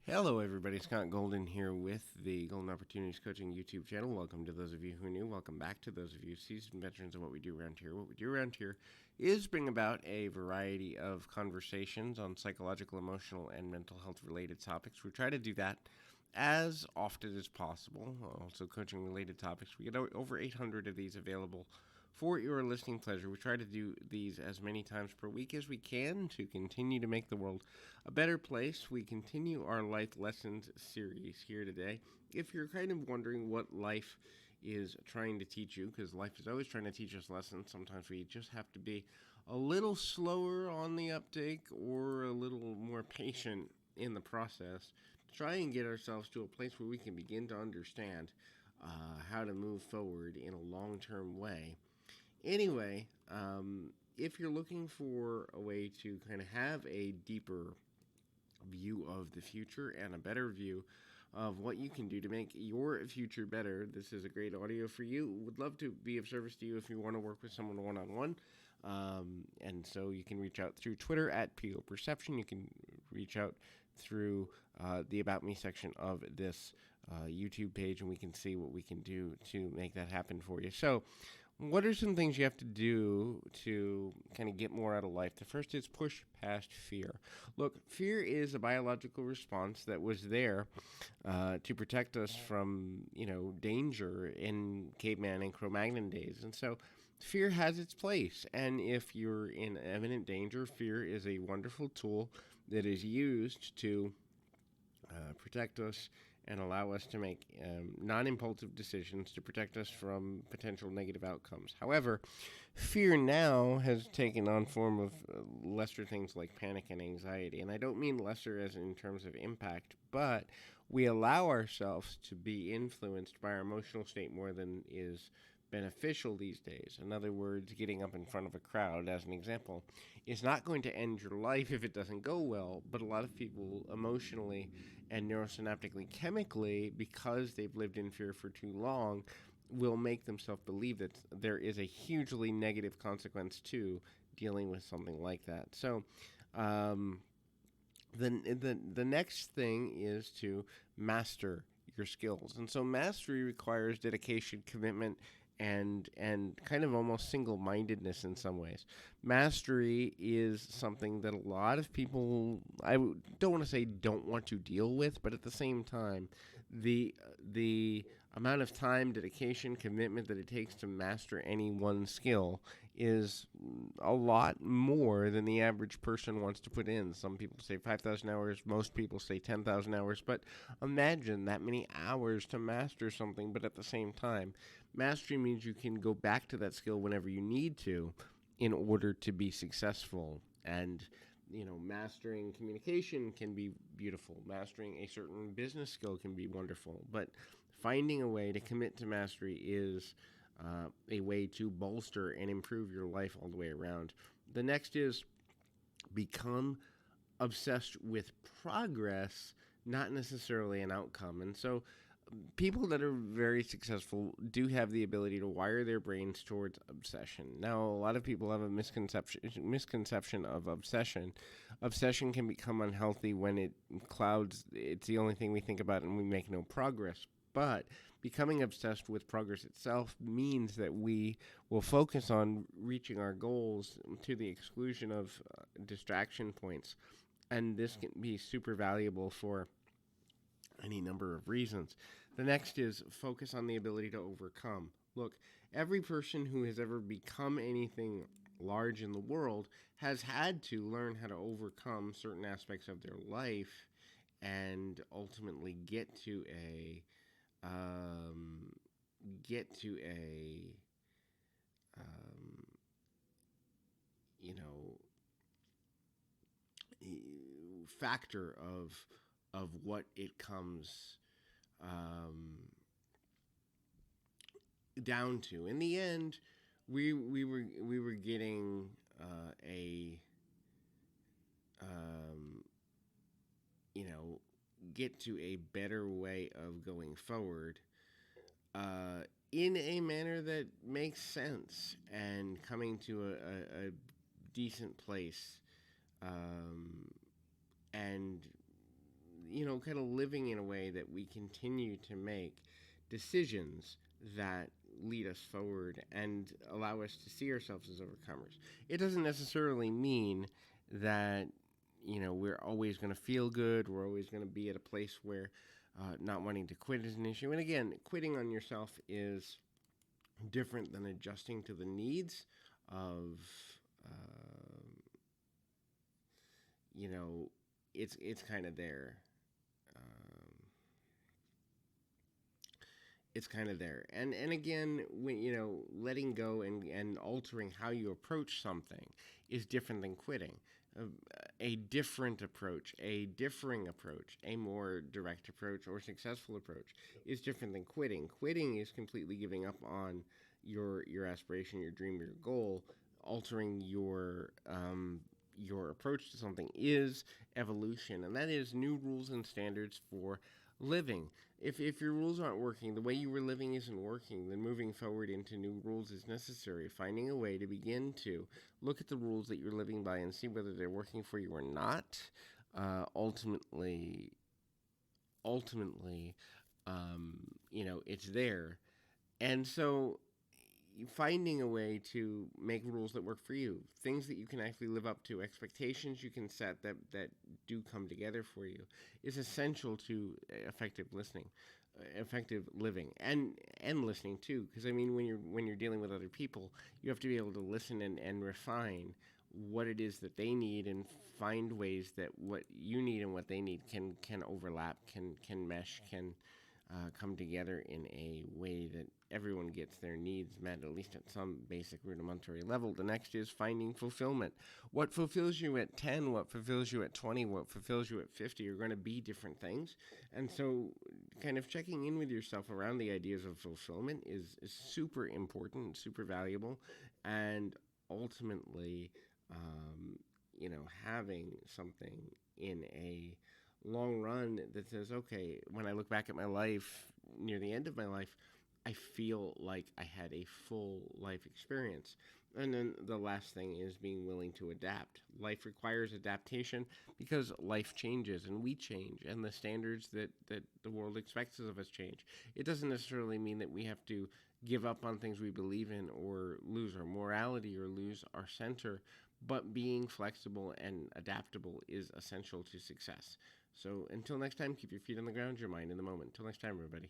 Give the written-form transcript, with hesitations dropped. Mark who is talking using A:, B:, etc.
A: Hello, everybody. Scott Golden here with the Golden Opportunities Coaching YouTube channel. Welcome to those of you who are new. Welcome back to those of you seasoned veterans of what we do around here. What we do around here is bring about a variety of conversations on psychological, emotional, and mental health related topics. We try to do that as often as possible. Also, coaching related topics. We get over 800 of these available for your listening pleasure. We try to do these as many times per week as we can to continue to make the world a better place. We continue our life lessons series here today. If you're kind of wondering what life is trying to teach you, because life is always trying to teach us lessons, sometimes we just have to be a little slower on the uptake or a little more patient in the process to try and get ourselves to a place where we can begin to understand how to move forward in a long-term way. Anyway, if you're looking for a way to kind of have a deeper view of the future and a better view of what you can do to make your future better, this is a great audio for you. Would love to be of service to you if you want to work with someone one-on-one. And so you can reach out through Twitter at PO Perception. You can reach out through the About Me section of this YouTube page, and we can see what we can do to make that happen for you. So what are some things you have to do to kind of get more out of life? The first is push past fear. Look, fear is a biological response that was there to protect us from, danger in caveman and Cro-Magnon days. And so fear has its place. And if you're in imminent danger, fear is a wonderful tool that is used to protect us and allow us to make non-impulsive decisions to protect us from potential negative outcomes. However, fear now has taken on form of lesser things like panic and anxiety. And I don't mean lesser as in terms of impact, but we allow ourselves to be influenced by our emotional state more than is beneficial these days. In other words, getting up in front of a crowd, as an example, is not going to end your life if it doesn't go well, but a lot of people emotionally and neurosynaptically, chemically, because they've lived in fear for too long, will make themselves believe that there is a hugely negative consequence to dealing with something like that. So, the next thing is to master your skills, and so mastery requires dedication, commitment, and kind of almost single-mindedness in some ways. Mastery is something that a lot of people, don't want to say don't want to deal with, but at the same time, the amount of time, dedication, commitment that it takes to master any one skill is a lot more than the average person wants to put in. Some people say 5,000 hours, most people say 10,000 hours, but imagine that many hours to master something, but at the same time, mastery means you can go back to that skill whenever you need to in order to be successful. And, mastering communication can be beautiful. Mastering a certain business skill can be wonderful. But finding a way to commit to mastery is a way to bolster and improve your life all the way around. The next is become obsessed with progress, not necessarily an outcome. And so people that are very successful do have the ability to wire their brains towards obsession. Now, a lot of people have a misconception of obsession. Obsession can become unhealthy when it clouds. It's the only thing we think about and we make no progress. But becoming obsessed with progress itself means that we will focus on reaching our goals to the exclusion of distraction points. And this can be super valuable for any number of reasons. The next is focus on the ability to overcome. Look, every person who has ever become anything large in the world has had to learn how to overcome certain aspects of their life and ultimately get to a get to a um, you know factor of what it comes down to. In the end, we were getting a you know get to a better way of going forward in a manner that makes sense and coming to a decent place, and kind of living in a way that we continue to make decisions that lead us forward and allow us to see ourselves as overcomers. It doesn't necessarily mean that we're always going to feel good. We're always going to be at a place where not wanting to quit is an issue. And again, quitting on yourself is different than adjusting to the needs of it's kind of there. It's kind of there. And again, when letting go and altering how you approach something is different than quitting. A different approach, a differing approach, a more direct approach or successful approach is different than quitting. Quitting is completely giving up on your aspiration, your dream, your goal. Altering your approach to something is evolution, and that is new rules and standards for living. If your rules aren't working, the way you were living isn't working, then moving forward into new rules is necessary. Finding a way to begin to look at the rules that you're living by and see whether they're working for you or not. Ultimately, it's there. And so finding a way to make rules that work for you, things that you can actually live up to, expectations you can set that do come together for you, is essential to effective living, and listening too. Because I mean, when you're dealing with other people, you have to be able to listen and refine what it is that they need and find ways that what you need and what they need can overlap, can mesh, can come together in a way that everyone gets their needs met, at least at some basic rudimentary level. The next is finding fulfillment. What fulfills you at 10, what fulfills you at 20, what fulfills you at 50 are going to be different things. And so kind of checking in with yourself around the ideas of fulfillment is super important, super valuable, and ultimately, having something in a long run that says, okay, when I look back at my life, near the end of my life, I feel like I had a full life experience. And then the last thing is being willing to adapt. Life requires adaptation because life changes and we change, and the standards that the world expects of us change. It doesn't necessarily mean that we have to give up on things we believe in or lose our morality or lose our center, but being flexible and adaptable is essential to success. So until next time, keep your feet on the ground, your mind in the moment. Until next time, everybody.